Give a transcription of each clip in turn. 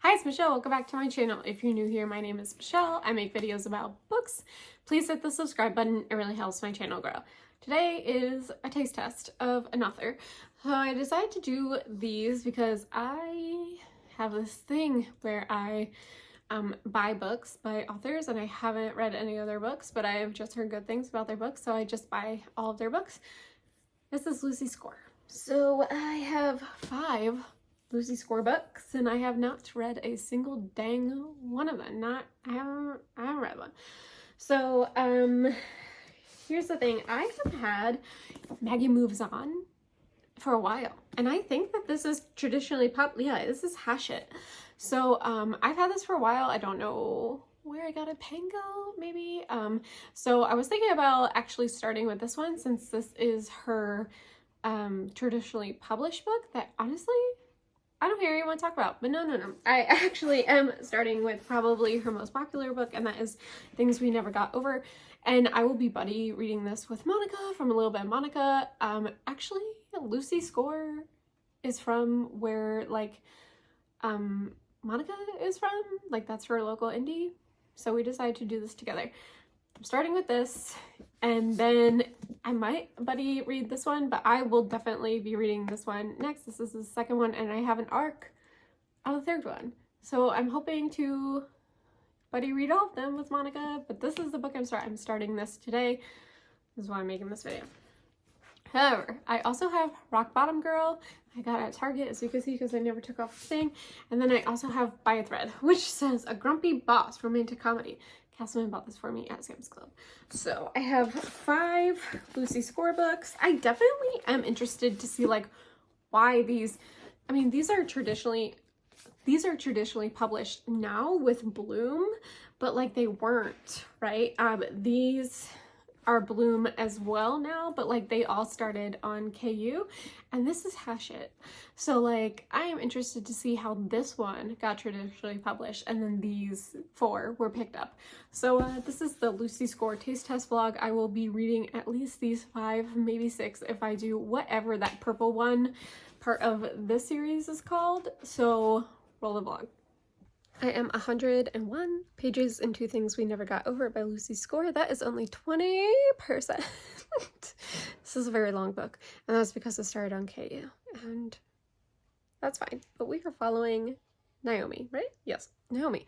Hi, it's Michelle. Welcome back to my channel. If you're new here, my name is Michelle. I make videos about books. Please hit the subscribe button. It really helps my channel grow. Today is a taste test of an author. So I decided to do these because I have this thing where I buy books by authors, and I haven't read any of their books, but I've just heard good things about their books, so I just buy all of their books. This is Lucy Score. So I have 5 Lucy Score books, and I have not read a single dang one of them. I haven't read one. So here's the thing. I have had Maggie Moves On for a while, and I think that this is traditionally yeah, this is Hachette. So I've had this for a while. I don't know where I got it, Pango maybe. So I was thinking about actually starting with this one, since this is her traditionally published book that honestly I don't hear anyone talk about. But no, I actually am starting with probably her most popular book, and that is Things We Never Got Over. And I will be buddy reading this with Monica from A Little Bit of Monica. Actually, Lucy Score is from where Monica is from. Like, that's her local indie. So we decided to do this together. I'm starting with this, and then I might buddy read this one, but I will definitely be reading this one next. This is the second one, and I have an arc on the third one. So I'm hoping to buddy read all of them with Monica, but this is the book I'm starting this today. This is why I'm making this video. However, I also have Rock Bottom Girl. I got it at Target, as you can see, because I never took off the thing. And then I also have By a Thread, which says A Grumpy Boss Romantic Comedy. Castleman bought this for me at Sam's Club. So I have 5 Lucy Score books. I definitely am interested to see why these, I mean, these are traditionally published now with Bloom, but they weren't, right? These are Bloom as well now, but they all started on KU, and this is Hachette. So I am interested to see how this one got traditionally published, and then these 4 were picked up. So this is the Lucy Score taste test vlog. I will be reading at least these 5, maybe 6 if I do whatever that purple one part of this series is called. So roll the vlog. I am 101 pages into Things We Never Got Over by Lucy Score. That is only 20%. This is a very long book, and that's because it started on KU, and that's fine. But we are following Naomi, right? Yes, Naomi.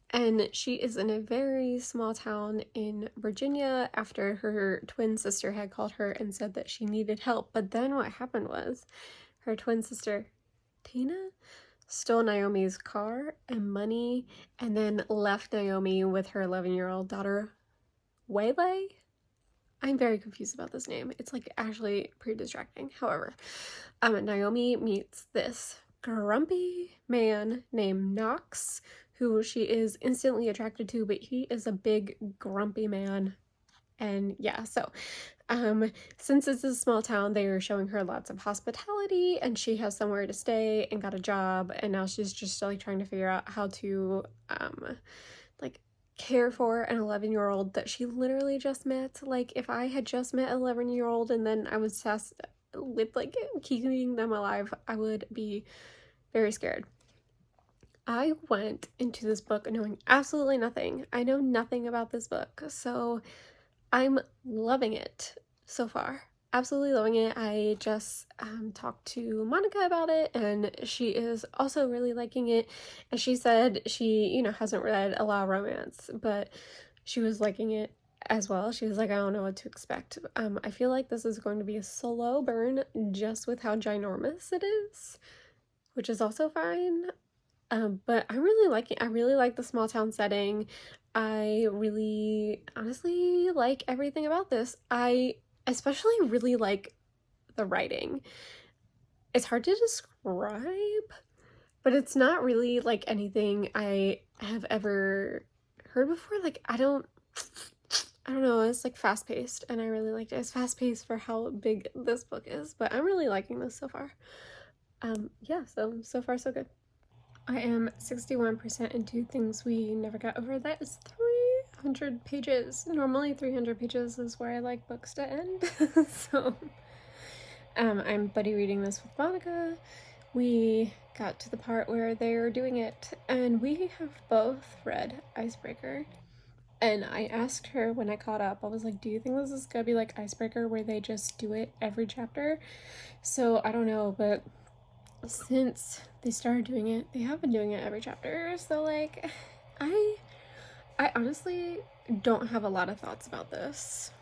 And she is in a very small town in Virginia after her twin sister had called her and said that she needed help. But then what happened was her twin sister, Tina, stole Naomi's car and money, and then left Naomi with her 11-year-old daughter, Waylay? I'm very confused about this name. It's actually pretty distracting. However, Naomi meets this grumpy man named Knox, who she is instantly attracted to, but he is a big grumpy man. And yeah, so since it's a small town, they are showing her lots of hospitality, and she has somewhere to stay and got a job, and now she's just trying to figure out how to care for an 11-year-old that she literally just met. If I had just met an 11-year-old and then I was tasked with keeping them alive, I would be very scared. I went into this book knowing absolutely nothing. I know nothing about this book, so I'm loving it so far. Absolutely loving it. I just talked to Monica about it, and she is also really liking it. And she said she, hasn't read a lot of romance, but she was liking it as well. She was like, I don't know what to expect. I feel like this is going to be a slow burn just with how ginormous it is, which is also fine. But I'm really liking it. I really like the small town setting. I really honestly like everything about this. I especially really like the writing. It's hard to describe, but it's not really anything I have ever heard before. I don't know, it's fast-paced, and I really liked it. It's fast-paced for how big this book is, but I'm really liking this so far. Yeah, so far so good. I am 61% into Things We Never Got Over. That is 300 pages. Normally 300 pages is where I like books to end. So I'm buddy reading this with Monica. we got to the part where they're doing it, and we have both read Icebreaker. And I asked her when I caught up, I was like, do you think this is gonna be like Icebreaker where they just do it every chapter? So I don't know, but since they started doing it, they have been doing it every chapter. So like, I honestly don't have a lot of thoughts about this.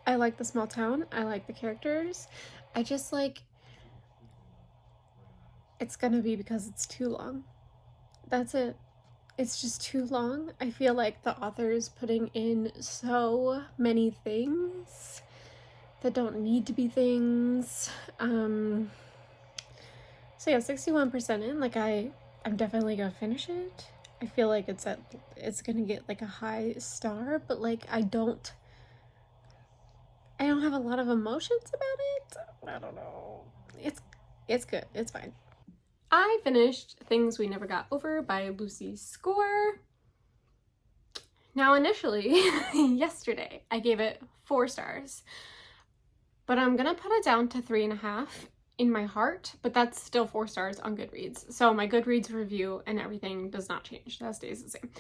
I like the small town. I like the characters. I just like, it's gonna be because it's too long. That's it. It's just too long. I feel like the author is putting in so many things that don't need to be things. So yeah, 61% in. Like I'm definitely gonna finish it. I feel like it's gonna get like a high star, but like I don't have a lot of emotions about it. I don't know. It's good. It's fine. I finished Things We Never Got Over by Lucy Score. Now initially, yesterday, I gave it 4 stars, but I'm gonna put it down to 3.5 in my heart, but that's still 4 stars on Goodreads. So my Goodreads review and everything does not change. That stays the same.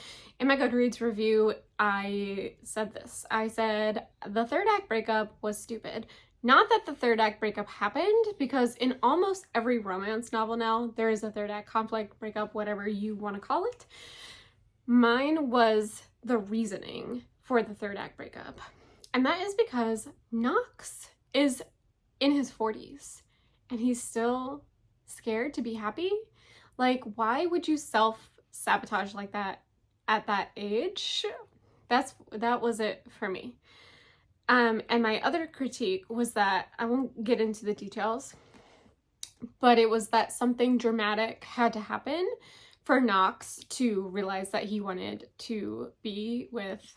In my Goodreads review, I said this. I said, the third act breakup was stupid. Not that the third act breakup happened, because in almost every romance novel now, there is a third act conflict, breakup, whatever you want to call it. Mine was the reasoning for the third act breakup. And that is because Knox is in his 40s and he's still scared to be happy. Like, why would you self-sabotage like that at that age? That was it for me. And my other critique was that, I won't get into the details, but it was that something dramatic had to happen for Knox to realize that he wanted to be with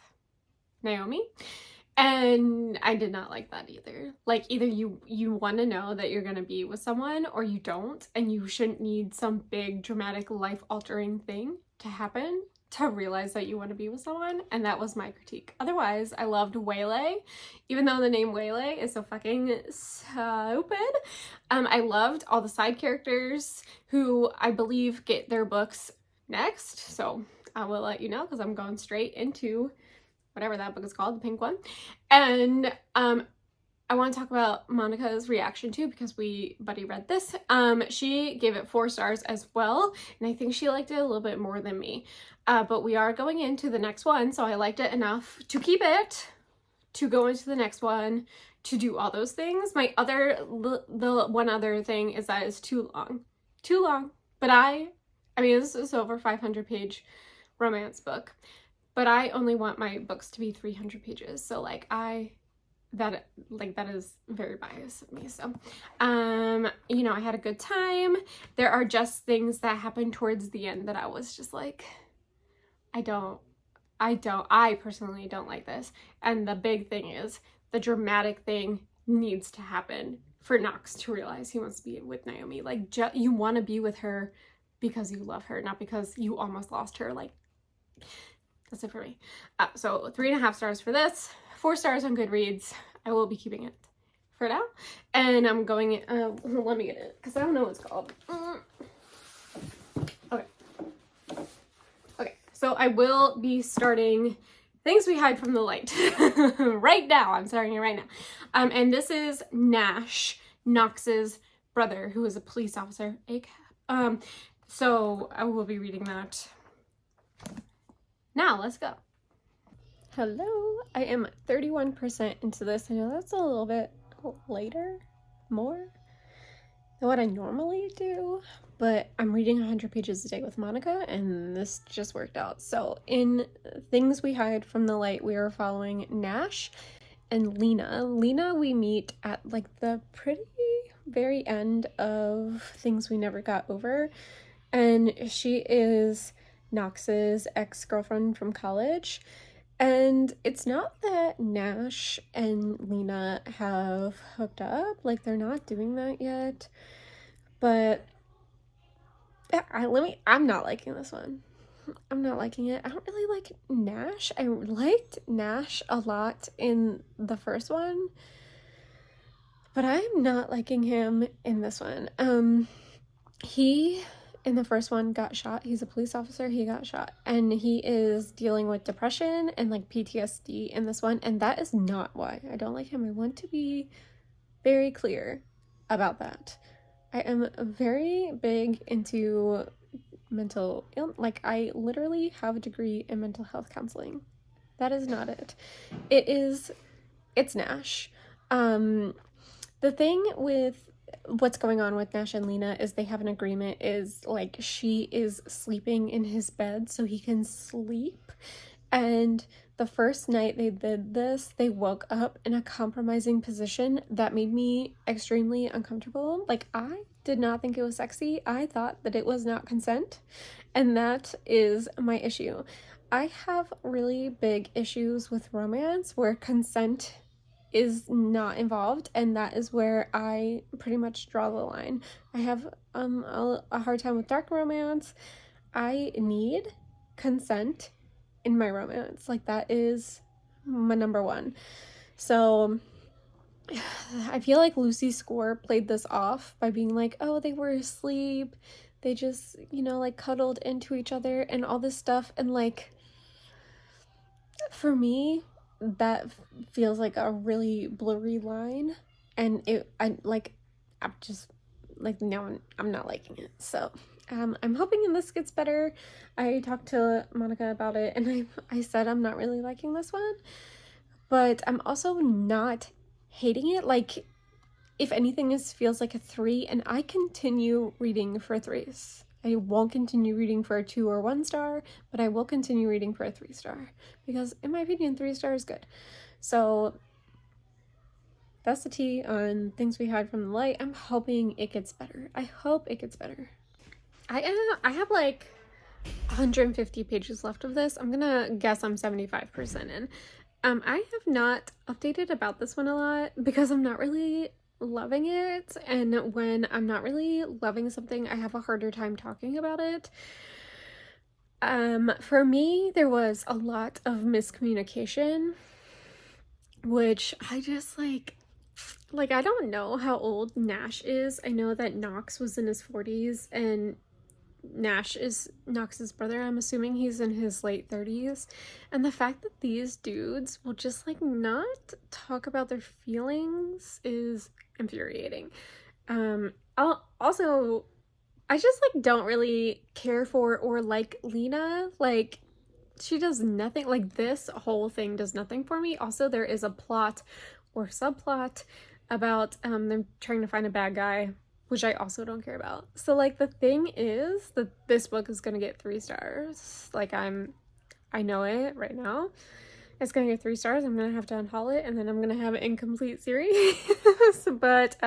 Naomi. And I did not like that either. Like, either you want to know that you're going to be with someone or you don't, and you shouldn't need some big dramatic life-altering thing to happen to realize that you want to be with someone. And that was my critique. Otherwise, I loved Waylay, even though the name Waylay is so fucking stupid. I loved all the side characters who I believe get their books next, so I will let you know, because I'm going straight into whatever that book is called, the pink one. And I want to talk about Monica's reaction too, because Buddy read this. She gave it 4 stars as well, and I think she liked it a little bit more than me. But we are going into the next one, so I liked it enough to keep it, to go into the next one, to do all those things. The one other thing is that it's too long. Too long. But I mean, this is over 500-page romance book, but I only want my books to be 300 pages. So like that is very biased of me. So you know, I had a good time. There are just things that happened towards the end that I was just like, I personally don't like this. And the big thing is, the dramatic thing needs to happen for Knox to realize he wants to be with Naomi. Like, you want to be with her because you love her, not because you almost lost her. Like, that's it for me. So 3.5 stars for this, 4 stars on Goodreads. I will be keeping it for now. And I'm going, let me get it, because I don't know what it's called. Okay, so I will be starting Things We Hide from the Light right now. I'm starting it right now. And this is Nash, Knox's brother, who is a police officer, ACAB. So I will be reading that. Now, let's go. Hello, I am 31% into this. I know that's a little bit more than what I normally do, but I'm reading 100 pages a day with Monica, and this just worked out. So in Things We Hide from the Light, we are following Nash and Lena. Lena we meet at like the pretty very end of Things We Never Got Over, and she is Knox's ex-girlfriend from college. And it's not that Nash and Lena have hooked up, like they're not doing that yet, but I'm not liking this one. I'm not liking it. I don't really like Nash. I liked Nash a lot in the first one, but I'm not liking him in this one. He, in the first one, got shot. He's a police officer. He got shot. And he is dealing with depression and like PTSD in this one. And that is not why I don't like him. I want to be very clear about that. I am very big into mental illness. Like, I literally have a degree in mental health counseling. That is not it. It's Nash. The thing with what's going on with Nash and Lena is they have an agreement, is like she is sleeping in his bed so he can sleep. And the first night they did this, they woke up in a compromising position that made me extremely uncomfortable. Like, I did not think it was sexy. I thought that it was not consent. And that is my issue. I have really big issues with romance where consent is not involved, and that is where I pretty much draw the line. I have a hard time with dark romance. I need consent in my romance. Like, that is my number one. So I feel like Lucy Score played this off by being like, oh, they were asleep, they just, you know, like cuddled into each other and all this stuff. And like, for me, that feels like a really blurry line, and I'm just like, no, I'm not liking it. So I'm hoping this gets better. I talked to Monica about it, and I said I'm not really liking this one, but I'm also not hating it. Like, if anything, this feels like a 3, and I continue reading for 3s. I won't continue reading for a 2 or 1 star, but I will continue reading for a 3 star, because in my opinion, 3 stars is good. So that's the tea on things we hide from the light. I'm hoping it gets better. I hope it gets better. I have like 150 pages left of this. I'm gonna guess I'm 75% in. I have not updated about this one a lot because I'm not really loving it, and when I'm not really loving something, I have a harder time talking about it. For me, there was a lot of miscommunication, which I just like I don't know how old Nash is. I know that Knox was in his 40s, and Nash is Knox's brother. I'm assuming he's in his late 30s. And the fact that these dudes will just like not talk about their feelings is infuriating. Also, I just like don't really care for or like Lena. Like, she does nothing. Like, this whole thing does nothing for me. Also, there is a plot or subplot about them trying to find a bad guy, which I also don't care about. So like, the thing is that this book is gonna get 3 stars. Like, I know it right now. It's gonna get 3 stars. I'm gonna have to unhaul it, and then I'm gonna have an incomplete series. But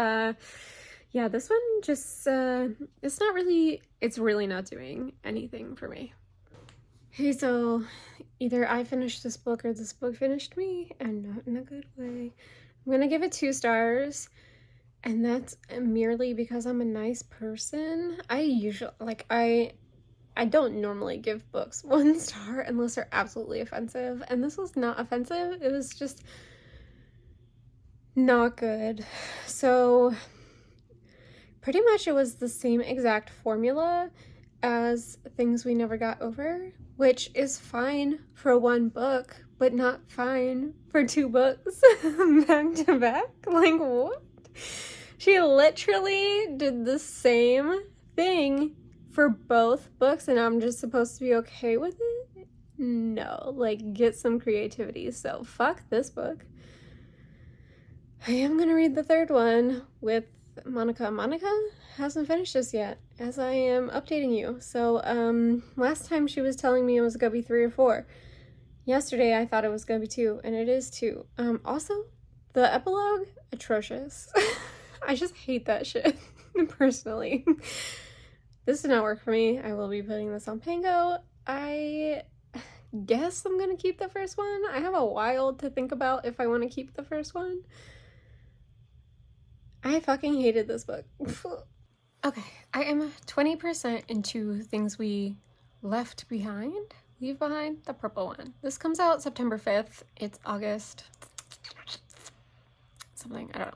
yeah, this one just it's really not doing anything for me. Okay, so either I finished this book or this book finished me, and not in a good way. I'm gonna give it 2 stars. And that's merely because I'm a nice person. I usually, like, I don't normally give books 1 star unless they're absolutely offensive. And this was not offensive. It was just not good. So pretty much it was the same exact formula as Things We Never Got Over, which is fine for 1 book, but not fine for 2 books back to back. Like, what? She literally did the same thing for both books, and I'm just supposed to be okay with it? No, like, get some creativity. So fuck this book. I am gonna read the 3rd one with Monica. Monica hasn't finished this yet, as I am updating you. So last time she was telling me it was gonna be 3 or 4. Yesterday I thought it was gonna be 2, and it is 2. Also, the epilogue, atrocious. I just hate that shit, personally. This did not work for me. I will be putting this on Pango. I guess I'm gonna keep the first one. I have a while to think about if I want to keep the first one. I fucking hated this book. Okay, I am 20% into Things We Left Behind. Leave Behind, the purple one. This comes out September 5th. It's August. something, I don't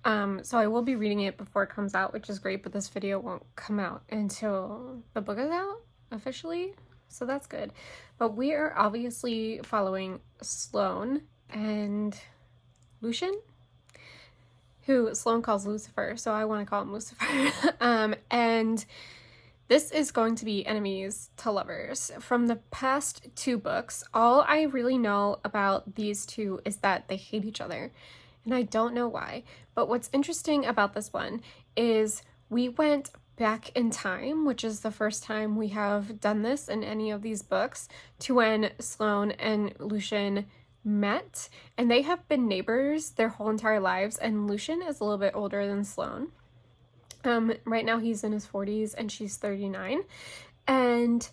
know. So I will be reading it before it comes out, which is great, but this video won't come out until the book is out officially, so that's good. But we are obviously following Sloane and Lucian, who Sloane calls Lucifer, so I want to call him Lucifer. And this is going to be enemies to lovers. From the past 2 books, all I really know about these two is that they hate each other. And I don't know why. But what's interesting about this one is we went back in time, which is the first time we have done this in any of these books, to when Sloane and Lucian met, and they have been neighbors their whole entire lives, and Lucian is a little bit older than Sloane. Right now he's in his 40s and she's 39, and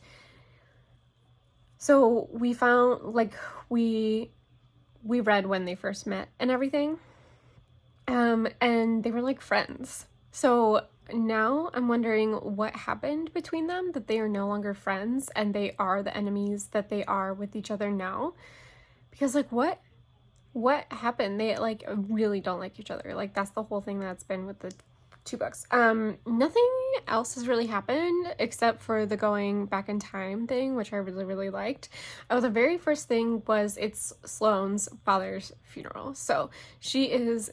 so we found, like, we read when they first met and everything, and they were like friends. So now I'm wondering what happened between them, that they are no longer friends and they are the enemies that they are with each other now. Because, like, what happened? They, like, really don't like each other. Like, that's the whole thing that's been with the 2 books. Nothing else has really happened except for the going back in time thing, which I really, really liked. The very first thing was it's Sloane's father's funeral. So she is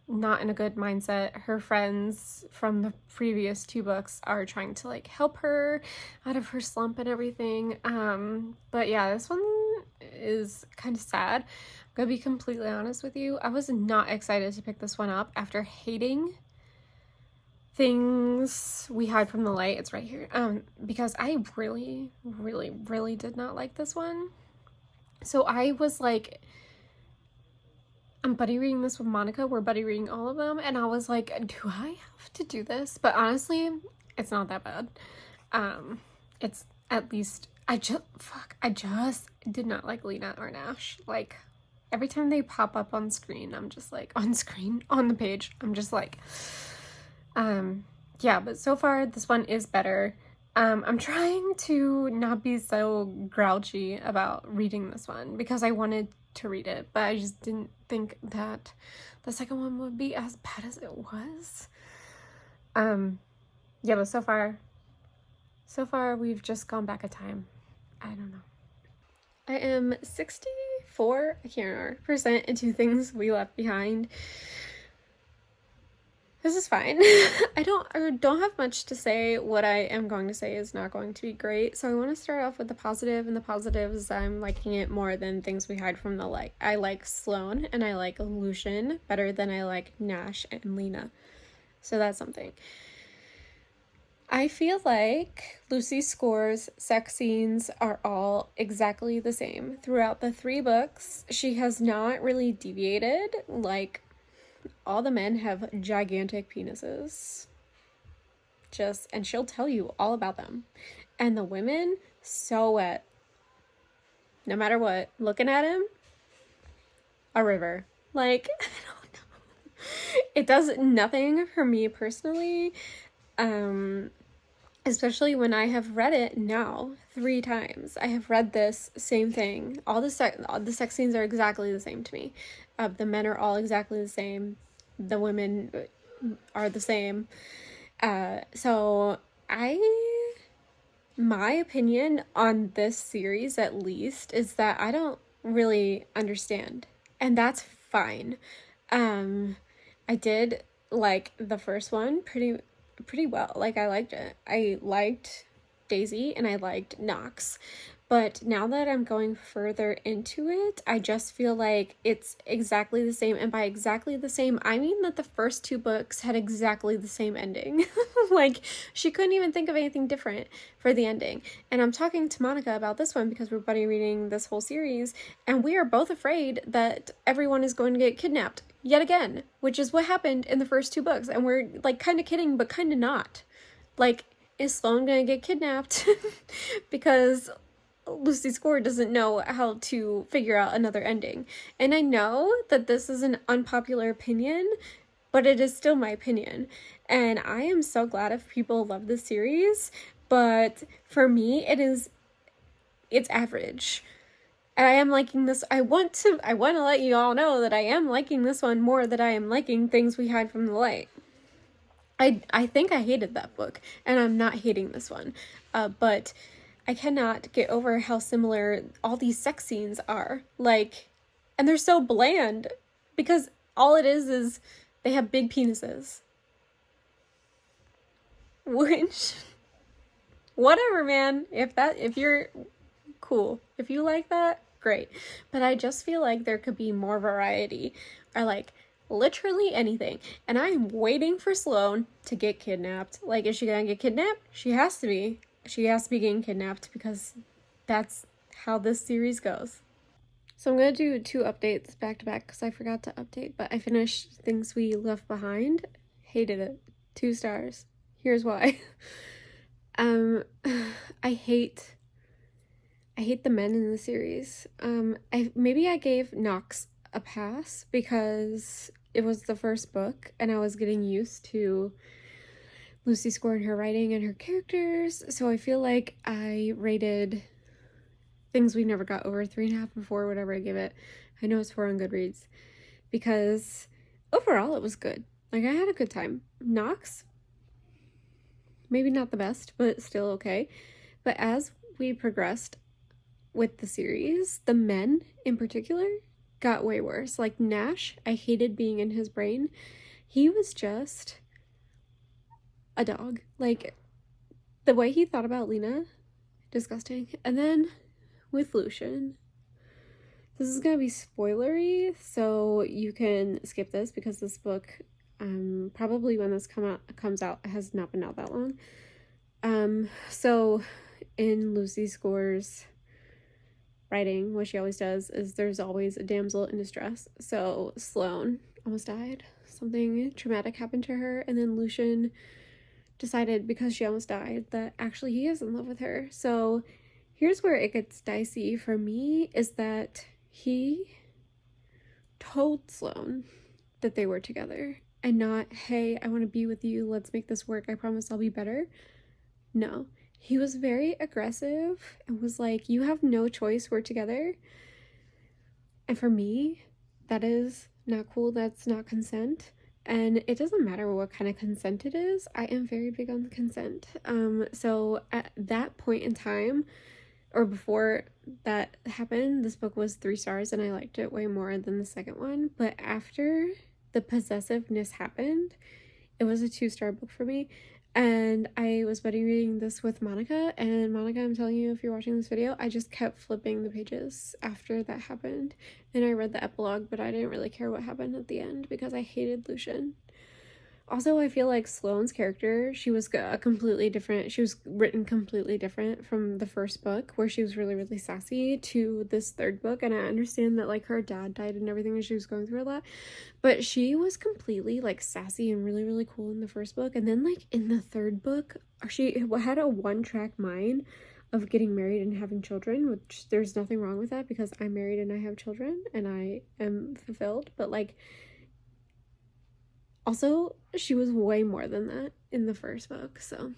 not in a good mindset. Her friends from the previous 2 books are trying to, like, help her out of her slump and everything. But yeah, this one is kind of sad. I'm gonna be completely honest with you. I was not excited to pick this one up after hating Things We Hide from the Light. It's right here. Because I really, really, really did not like this one. So I was like, I'm buddy reading this with Monica. We're buddy reading all of them. And I was like, do I have to do this? But honestly, it's not that bad. It's at least, I just did not like Lena or Nash. Like, every time they pop up on screen, I'm just like, on the page, I'm just like, yeah, but so far this one is better. I'm trying to not be so grouchy about reading this one because I wanted to read it, but I just didn't think that the second one would be as bad as it was. Yeah, but so far we've just gone back a time. I don't know. I am 64, I can't remember, percent into Things We Left Behind. This is fine. I don't have much to say. What I am going to say is not going to be great. So I want to start off with the positive, and the positive is I'm liking it more than Things We Hide from the Light. I like Sloane and I like Lucian better than I like Nash and Lena. So that's something. I feel like Lucy Score's sex scenes are all exactly the same throughout the 3 books. She has not really deviated. Like, all the men have gigantic penises. And she'll tell you all about them. And the women, so wet. No matter what. Looking at him, a river. Like, I don't know. It does nothing for me personally. Especially when I have read it now 3 times. I have read this same thing. All the sex scenes are exactly the same to me. The men are all exactly the same. The women are the same. So my opinion on this series, at least, is that I don't really understand. And that's fine. I did like the first one pretty well. Like, I liked it. I liked Daisy and I liked Knox. But now that I'm going further into it, I just feel like it's exactly the same. And by exactly the same, I mean that the first 2 books had exactly the same ending. Like, she couldn't even think of anything different for the ending. And I'm talking to Monica about this one because we're buddy reading this whole series, and we are both afraid that everyone is going to get kidnapped yet again, which is what happened in the first 2 books. And we're, like, kind of kidding, but kind of not. Like, is Sloane gonna get kidnapped? Because Lucy Score doesn't know how to figure out another ending. And I know that this is an unpopular opinion, but it is still my opinion. And I am so glad if people love this series, but for me, it's average. I am liking this. I want to let you all know that I am liking this one more than I am liking Things We Hide from the Light. I think I hated that book, and I'm not hating this one. But I cannot get over how similar all these sex scenes are. Like, and they're so bland because all it is they have big penises. Which, whatever, man. If you're cool, if you like that, great. But I just feel like there could be more variety, or like literally anything. And I'm waiting for Sloane to get kidnapped. Like, is she gonna get kidnapped? She has to be. She has to be getting kidnapped because that's how this series goes. So I'm gonna do 2 updates back to back because I forgot to update, but I finished Things We Left Behind. Hated it. 2 stars. Here's why. I hate the men in the series. Maybe I gave Knox a pass because it was the first book and I was getting used to Lucy Score and her writing and her characters, so I feel like I rated Things We Never Got over 3.5 or 4, whatever I give it. I know it's 4 on Goodreads, because overall it was good. Like, I had a good time. Knox, maybe not the best, but still okay. But as we progressed with the series, the men in particular got way worse. Like Nash, I hated being in his brain. He was just a dog. Like, the way he thought about Lena, disgusting. And then with Lucian, this is gonna be spoilery, so you can skip this because this book, probably when this comes out, has not been out that long. So in Lucy Score's writing, what she always does is there's always a damsel in distress. So Sloane almost died. Something traumatic happened to her, and then Lucian decided, because she almost died, that actually he is in love with her. So here's where it gets dicey for me, is that he told Sloane that they were together, and not, hey, I want to be with you, let's make this work, I promise I'll be better. No, he was very aggressive and was like, you have no choice, we're together. And for me, that is not cool. That's not consent. And it doesn't matter what kind of consent it is. I am very big on consent. So at that point in time, or before that happened, this book was 3 stars and I liked it way more than the second one. But after the possessiveness happened, it was a 2-star book for me. And I was buddy reading this with Monica, and Monica, I'm telling you, if you're watching this video, I just kept flipping the pages after that happened. And I read the epilogue, but I didn't really care what happened at the end because I hated Lucian. Also, I feel like Sloane's character, she was written completely different from the first book, where she was really, really sassy, to this third book. And I understand that, like, her dad died and everything, and she was going through a lot, but she was completely, like, sassy and really, really cool in the first book. And then, like, in the third book, she had a one-track mind of getting married and having children, which there's nothing wrong with that because I'm married and I have children and I am fulfilled. But, like, also, she was way more than that in the first book. So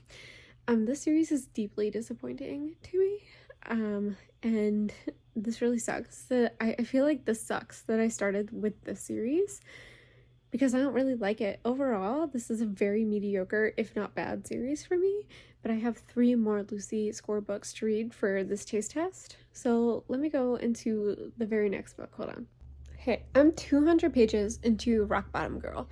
this series is deeply disappointing to me, and this really sucks. That I feel like this sucks that I started with this series, because I don't really like it. Overall, this is a very mediocre, if not bad, series for me, but I have 3 more Lucy Score books to read for this taste test. So let me go into the very next book. Hold on. Okay, I'm 200 pages into Rock Bottom Girl,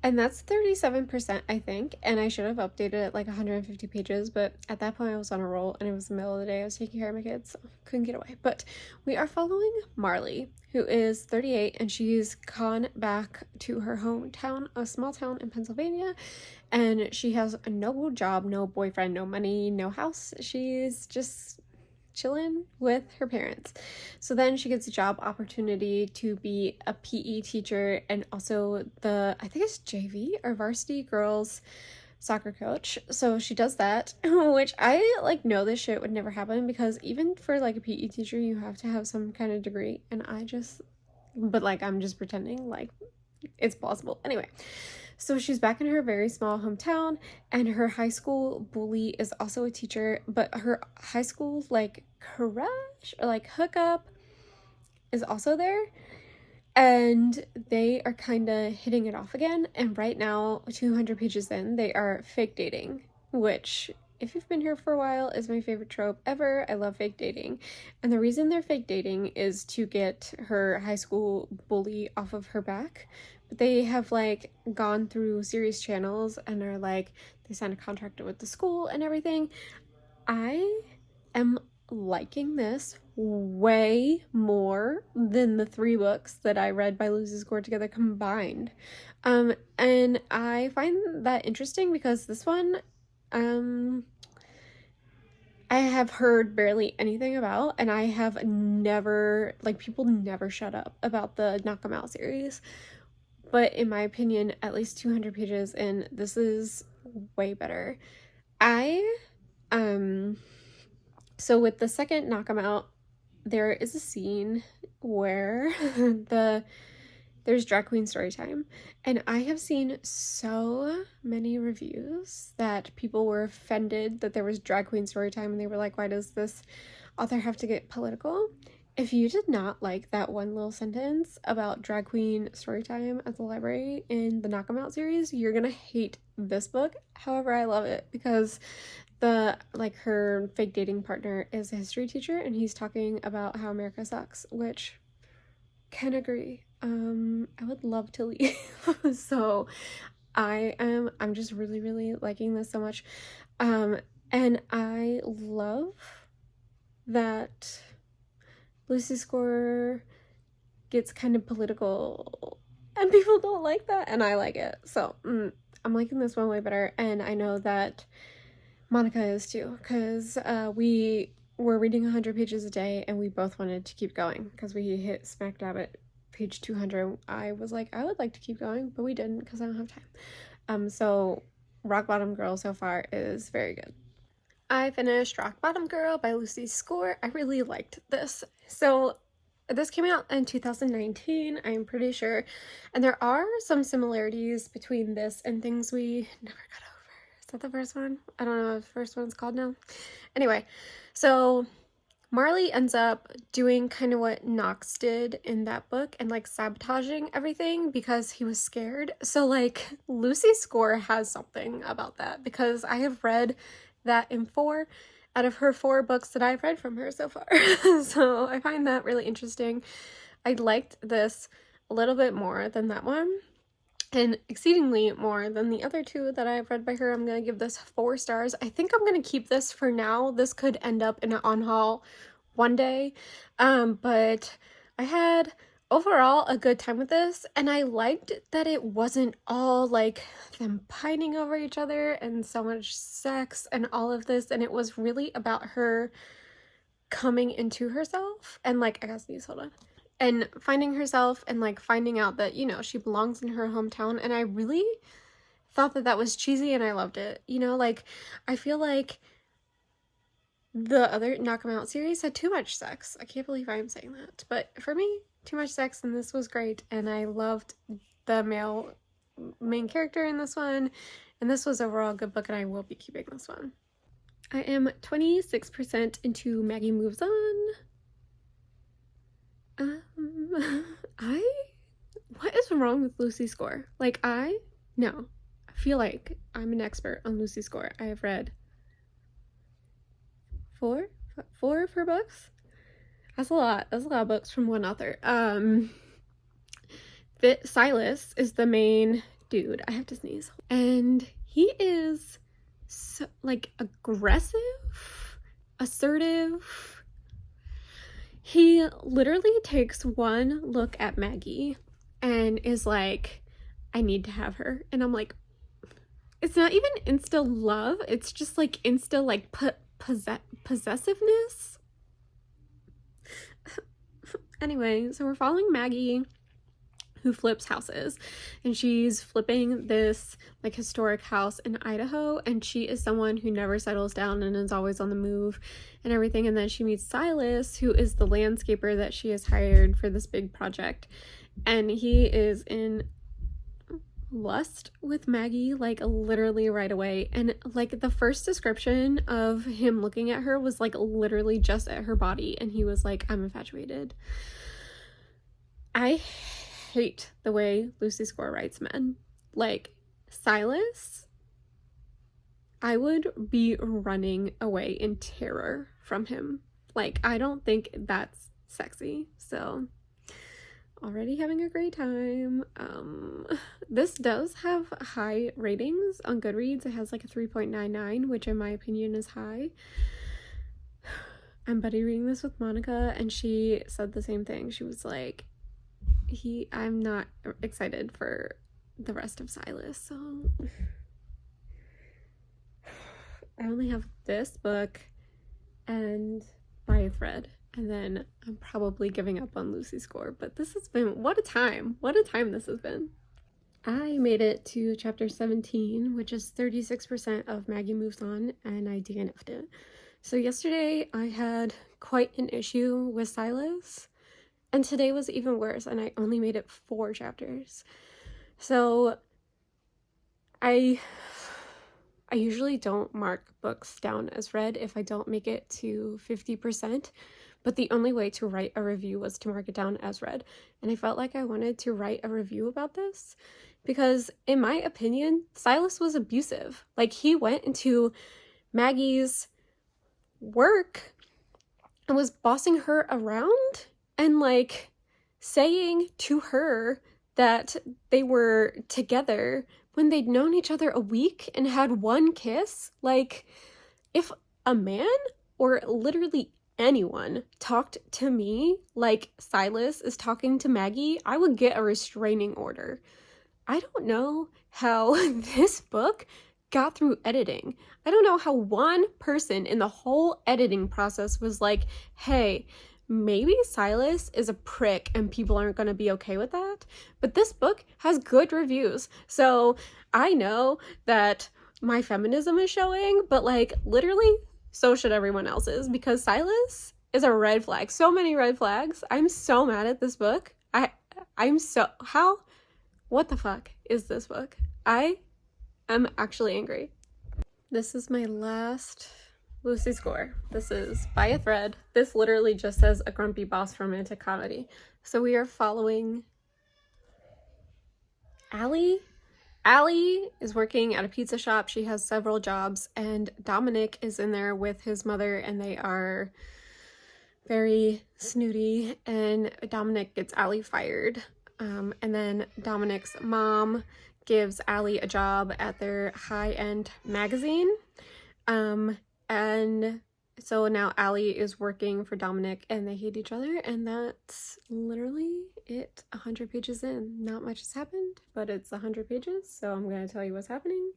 and that's 37%, I think, and I should have updated it like 150 pages, but at that point I was on a roll, and it was the middle of the day, I was taking care of my kids, so couldn't get away. But we are following Marley, who is 38, and she's gone back to her hometown, a small town in Pennsylvania, and she has no job, no boyfriend, no money, no house. She's just chilling with her parents. So then she gets a job opportunity to be a PE teacher and also I think it's JV or varsity girls soccer coach. So she does that, which I like know this shit would never happen, because even for like a PE teacher you have to have some kind of degree, and but like I'm just pretending like it's plausible. Anyway, so she's back in her very small hometown, and her high school bully is also a teacher, but her high school like crush or like hookup is also there, and they are kind of hitting it off again. And right now, 200 pages in, they are fake dating, which, if you've been here for a while, is my favorite trope ever. I love fake dating. And the reason they're fake dating is to get her high school bully off of her back. But they have like gone through series channels and are like, they signed a contract with the school and everything. I am liking this way more than the 3 books that I read by Lucy Score together combined. And I find that interesting because this one, I have heard barely anything about, and I have never, like, people never shut up about the Knock 'Em Out series. But in my opinion, at least 200 pages in, this is way better. So with the second Knock 'Em Out, there is a scene where there's drag queen story time, and I have seen so many reviews that people were offended that there was drag queen story time, and they were like, why does this author have to get political? If you did not like that one little sentence about drag queen story time at the library in the Knock 'Em Out series, you're gonna hate this book. However, I love it because her fake dating partner is a history teacher, and he's talking about how America sucks, which can agree. I would love to leave. So I'm just really, really liking this so much. And I love that Lucy Score gets kind of political, and people don't like that, and I like it. So I'm liking this one way better, and I know that Monica is too, because we were reading 100 pages a day, and we both wanted to keep going because we hit smack dab at page 200. I was like, I would like to keep going, but we didn't because I don't have time. So Rock Bottom Girl so far is very good. I finished Rock Bottom Girl by Lucy Score. I really liked this. So this came out in 2019, I'm pretty sure, and there are some similarities between this and Things We Never Got Over. Is that the first one? I don't know what the first one's called now. Anyway, so Marley ends up doing kind of what Knox did in that book and like sabotaging everything because he was scared. So like Lucy Score has something about that, because I have read that in 4 out of her 4 books that I've read from her so far. So I find that really interesting. I liked this a little bit more than that one, and exceedingly more than the other 2 that I've read by her. I'm going to give this 4 stars. I think I'm going to keep this for now. This could end up in an on-haul one day. But I had overall a good time with this, and I liked that it wasn't all like them pining over each other and so much sex and all of this, and it was really about her coming into herself and like, I guess these, hold on, and finding herself and like finding out that, you know, she belongs in her hometown. And I really thought that that was cheesy, and I loved it. You know, like, I feel like the other Knock 'Em Out series had too much sex. I can't believe I'm saying that, but for me, too much sex, and this was great. And I loved the male main character in this one, and this was overall a good book, and I will be keeping this one. I am 26% into Maggie Moves On. What is wrong with Lucy Score? Like, I feel like I'm an expert on Lucy Score. I have read 4 of her books. That's a lot of books from one author. Silas is the main dude. I have to sneeze. And he is so, like, aggressive, assertive. He literally takes one look at Maggie and is like, I need to have her. And I'm like, it's not even insta love. It's just like insta like possessiveness. Anyway, so we're following Maggie, who flips houses, and she's flipping this like historic house in Idaho, and she is someone who never settles down and is always on the move and everything. And then she meets Silas, who is the landscaper that she has hired for this big project, and he is in lust with Maggie, like, literally right away. And like the first description of him looking at her was like literally just at her body, and he was like, I'm infatuated. I hate the way Lucy Score writes men. Like, Silas, I would be running away in terror from him. Like, I don't think that's sexy. So, already having a great time. This does have high ratings on Goodreads. It has like a 3.99, which in my opinion is high. I'm buddy reading this with Monica, and she said the same thing. She was like, I'm not excited for the rest of Silas, so I only have this book and By a Thread, and then I'm probably giving up on Lucy Score. But this has been, what a time this has been. I made it to chapter 17, which is 36% of Maggie Moves On, and I DNF'd it. So yesterday I had quite an issue with Silas, and today was even worse, and I only made it 4 chapters. So I usually don't mark books down as read if I don't make it to 50%, but the only way to write a review was to mark it down as read. And I felt like I wanted to write a review about this because, in my opinion, Silas was abusive. Like, he went into Maggie's work and was bossing her around and, like, saying to her that they were together when they'd known each other a week and had one kiss. Like, if a man or literally anyone talked to me like Silas is talking to Maggie, I would get a restraining order. I don't know how this book got through editing. I don't know how one person in the whole editing process was like, hey, maybe Silas is a prick and people aren't going to be okay with that. But this book has good reviews. So I know that my feminism is showing, but like literally so should everyone else's, because Silas is a red flag. So many red flags. I'm so mad at this book. What the fuck is this book? I am actually angry. This is my last Lucy Score. This is By a Thread. This literally just says a grumpy boss romantic comedy. So we are following Allie. Allie is working at a pizza shop. She has several jobs, and Dominic is in there with his mother, and they are very snooty, and Dominic gets Allie fired. And then Dominic's mom gives Allie a job at their high-end magazine. And so now Allie is working for Dominic, and they hate each other, and that's literally it. 100 pages in. Not much has happened, but it's 100 pages, so I'm going to tell you what's happening.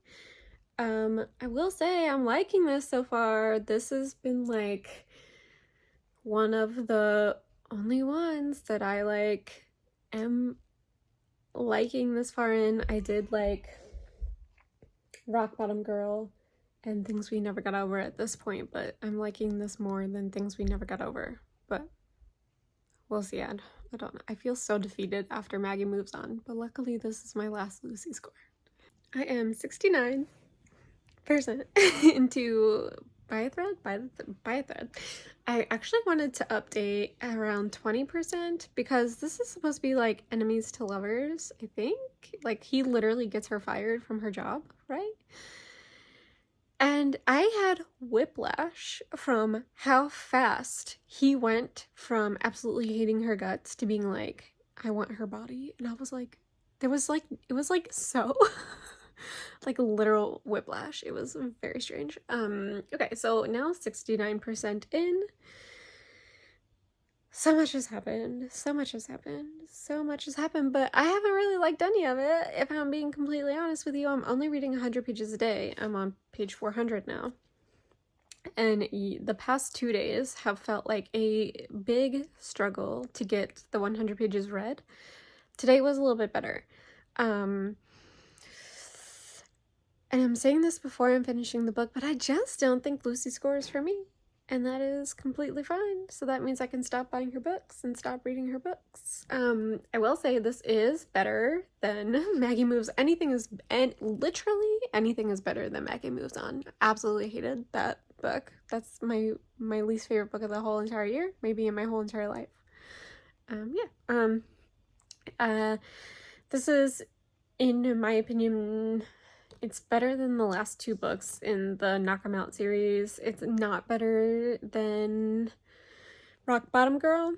I will say I'm liking this so far. This has been like one of the only ones that I like am liking this far in. I did like Rock Bottom Girl and Things We Never Got Over at this point, but I'm liking this more than Things We Never Got Over. But we'll see. I don't know. I feel so defeated after Maggie Moves On, but luckily this is my last Lucy Score. I am 69% into By a Thread. By a Thread. I actually wanted to update around 20% because this is supposed to be like enemies to lovers, I think. Like, he literally gets her fired from her job, right? And I had whiplash from how fast he went from absolutely hating her guts to being like, I want her body. And I was like, it was like so like literal whiplash. It was very strange. Okay, so now 69% in. So much has happened, but I haven't really liked any of it, if I'm being completely honest with you. I'm only reading 100 pages a day. I'm on page 400 now. And the past 2 days have felt like a big struggle to get the 100 pages read. Today was a little bit better. And I'm saying this before I'm finishing the book, but I just don't think Lucy Score is for me. And that is completely fine. So that means I can stop buying her books and stop reading her books. I will say this is better than Maggie Moves. Literally anything is better than Maggie Moves On. Absolutely hated that book. That's my least favorite book of the whole entire year. Maybe in my whole entire life. This is, in my opinion, it's better than the last two books in the Knock 'Em Out series. It's not better than Rock Bottom Girl.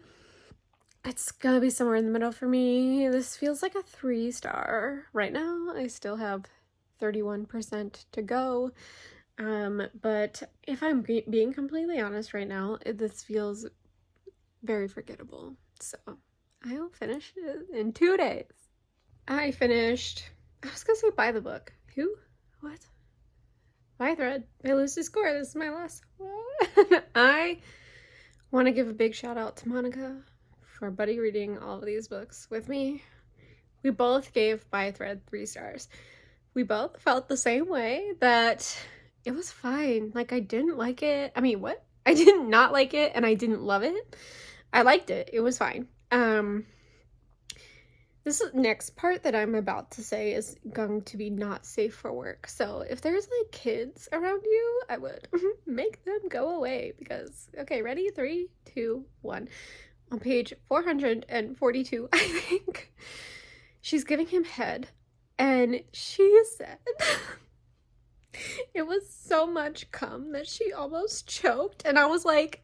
It's gonna be somewhere in the middle for me. This feels like a 3-star. Right now, I still have 31% to go. But if I'm being completely honest right now, this feels very forgettable. So I will finish it in 2 days. I was gonna say buy the book. Who? What? My thread by Lucy Score. This is my last one. I want to give a big shout out to Monica for buddy reading all of these books with me. We both gave By Thread 3 stars. We both felt the same way, that it was fine. Like, I didn't like it. I mean, what? I did not like it, and I didn't love it. I liked it. It was fine. This next part that I'm about to say is going to be not safe for work. So if there's like kids around you, I would make them go away because, okay, ready? 3, 2, 1. On page 442, I think, she's giving him head, and she said it was so much cum that she almost choked, and I was like,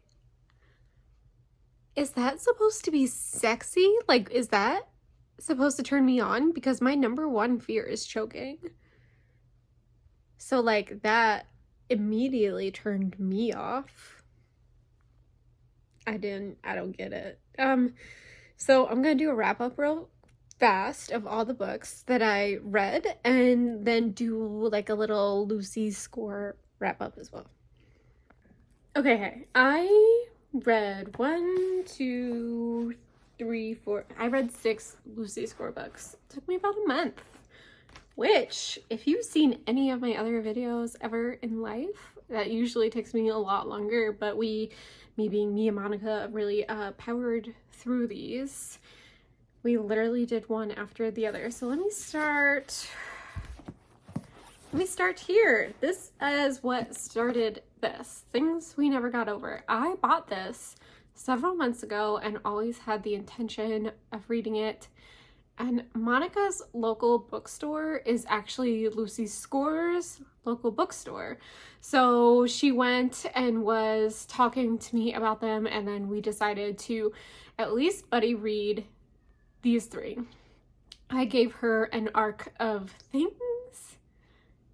is that supposed to be sexy? Like, is that supposed to turn me on? Because my number one fear is choking. So like that immediately turned me off. I don't get it. So I'm gonna do a wrap up real fast of all the books that I read, and then do like a little Lucy Score wrap up as well. Okay, hey, I read 1, 2, 3, 4. I read 6 Lucy Score books. It took me about a month. Which, if you've seen any of my other videos ever in life, that usually takes me a lot longer, but me being me and Monica, really powered through these. We literally did one after the other. So let me start here. This is what started this. Things We Never Got Over. I bought this several months ago and always had the intention of reading it. And Monica's local bookstore is actually Lucy Score's local bookstore. So she went and was talking to me about them, and then we decided to at least buddy read these 3. I gave her an arc of Things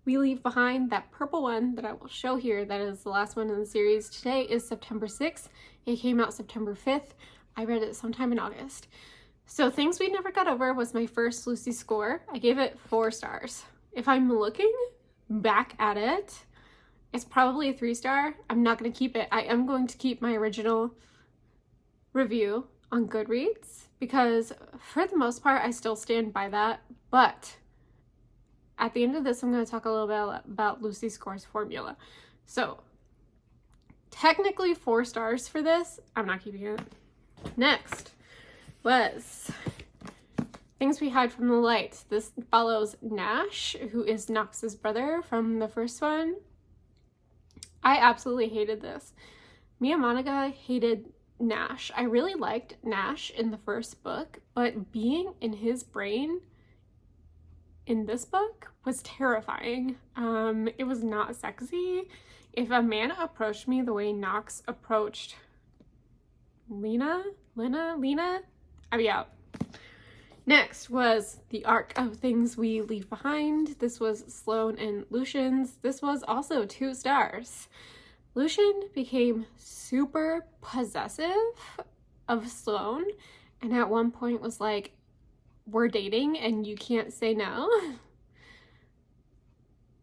We Leave Behind. That purple one that I will show here, that is the last one in the series. Today is September 6th. It came out September 5th. I read it sometime in August. So Things We Never Got Over was my first Lucy Score. I gave it 4 stars. If I'm looking back at it, it's probably a 3-star. I'm not going to keep it. I am going to keep my original review on Goodreads because for the most part, I still stand by that. But at the end of this, I'm going to talk a little bit about Lucy Score's formula. So technically 4 stars for this. I'm not keeping it. Next was Things We Hide from the Light. This follows Nash, who is Knox's brother from the first one. I absolutely hated this. Me and Monica hated Nash. I really liked Nash in the first book, but being in his brain in this book was terrifying. It was not sexy. If a man approached me the way Knox approached Lena, I'd be out. Next was the arc of Things We Leave Behind. This was Sloane and Lucian's. This was also 2 stars. Lucian became super possessive of Sloane, and at one point was like, we're dating and you can't say no.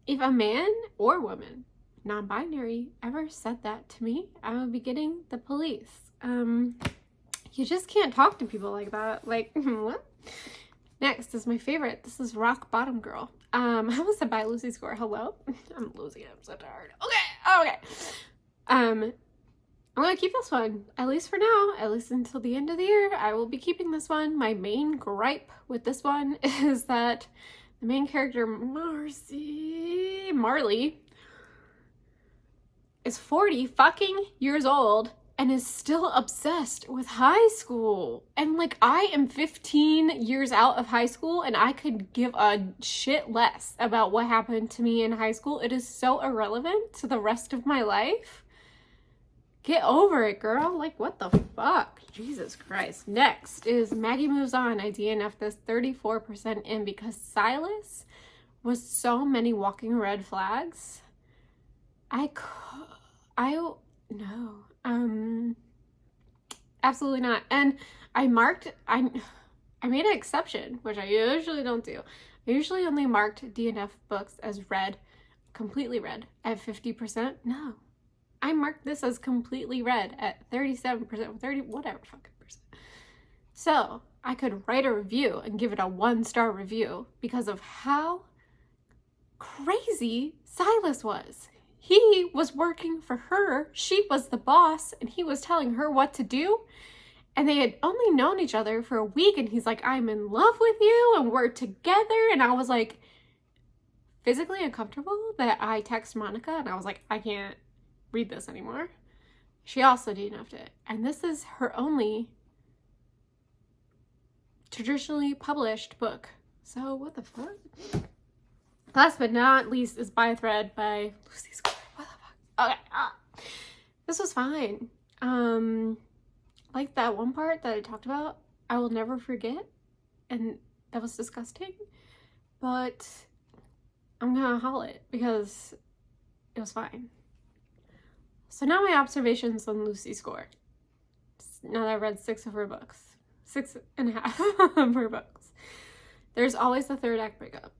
If a man or woman, non-binary, ever said that to me, I would be getting the police. You just can't talk to people like that. Like, what? Next is my favorite. This is Rock Bottom Girl. I almost said by Lucy Score. Hello? I'm losing it. I'm so tired. Okay. I'm gonna keep this one, at least for now, at least until the end of the year. I will be keeping this one. My main gripe with this one is that the main character, Marley, is 40 fucking years old and is still obsessed with high school. And like, I am 15 years out of high school and I could give a shit less about what happened to me in high school. It is so irrelevant to the rest of my life. Get over it, girl. Like, what the fuck? Jesus Christ. Next is Maggie moves on. I DNF'd this 34% in because Silas was so many walking red flags. No. Absolutely not. And I made an exception, which I usually don't do. I usually only marked DNF books as read, completely read at 50%. No. I marked this as completely read at 37%, 30, whatever fucking percent. So I could write a review and give it a 1-star review because of how crazy Silas was. He was working for her, she was the boss, and he was telling her what to do. And they had only known each other for a week, and he's like, I'm in love with you, and we're together. And I was like, physically uncomfortable that I text Monica, and I was like, I can't read this anymore. She also DNF'd it. And this is her only traditionally published book. So what the fuck? Last but not least is By a Thread by Lucy Score. What the fuck? Okay. This was fine. Like that one part that I talked about, I will never forget. And that was disgusting. But I'm gonna haul it because it was fine. So now my observations on Lucy Score. Now that I've read 6 of her books. 6.5 of her books. There's always a third act breakup.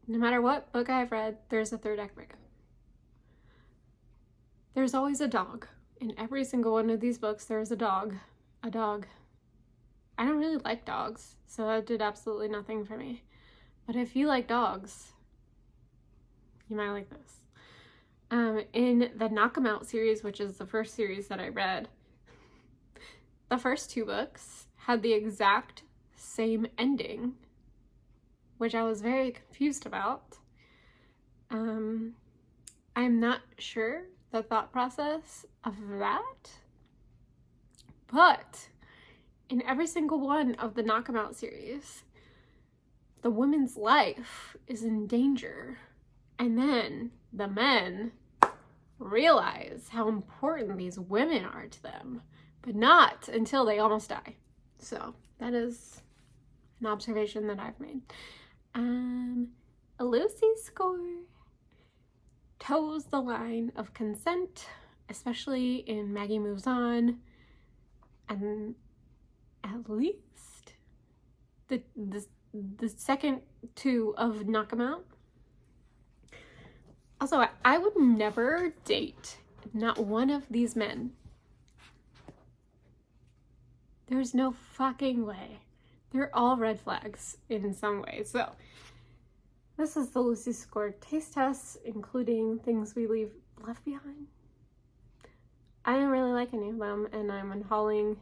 No matter what book I've read, there's a third act breakup. There's always a dog. In every single one of these books, there's a dog. A dog. I don't really like dogs, so that did absolutely nothing for me. But if you like dogs, you might like this. In the Knock 'Em Out series, which is the first series that I read, the first 2 books had the exact same ending, which I was very confused about. I'm not sure the thought process of that, but in every single one of the Knock 'Em Out series, the woman's life is in danger, and then the men realize how important these women are to them, but not until they almost die. So that is an observation that I've made. Lucy Score toes the line of consent, especially in Maggie Moves On, and at least the second 2 of Knock 'Em Out. Also, I would never date not one of these men. There's no fucking way. They're all red flags in some way. So this is the Lucy Score taste test, including things we left behind. I didn't really like any of them, and I'm unhauling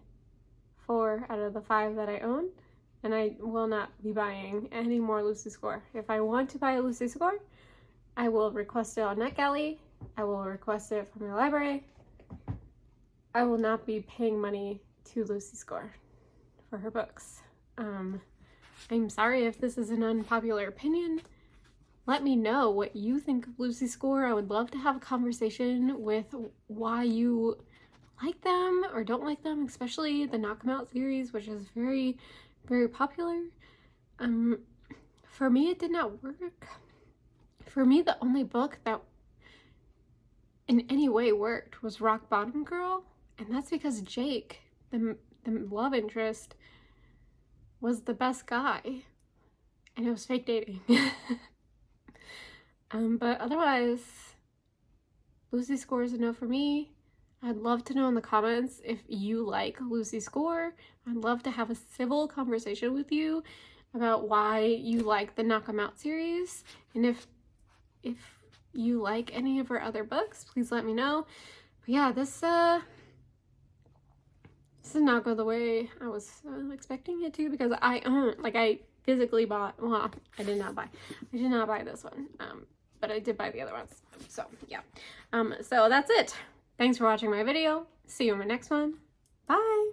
4 out of the 5 that I own, and I will not be buying any more Lucy Score. If I want to buy a Lucy Score, I will request it on NetGalley. I will request it from my library. I will not be paying money to Lucy Score for her books. I'm sorry if this is an unpopular opinion. Let me know what you think of Lucy Score. I would love to have a conversation with why you like them or don't like them, especially the Knock 'Em Out series, which is very, very popular. For me, it did not work. For me, the only book that in any way worked was Rock Bottom Girl, and that's because Jake, the love interest, was the best guy, and it was fake dating. But otherwise, Lucy Score is a no for me. I'd love to know in the comments if you like Lucy Score. I'd love to have a civil conversation with you about why you like the Knock 'Em Out series, and if you like any of her other books, please let me know. But yeah, this did not go the way I was expecting it to, because I physically bought, well, I did not buy this one, but I did buy the other ones. So yeah, so that's it. Thanks for watching my video. See you in my next one. Bye!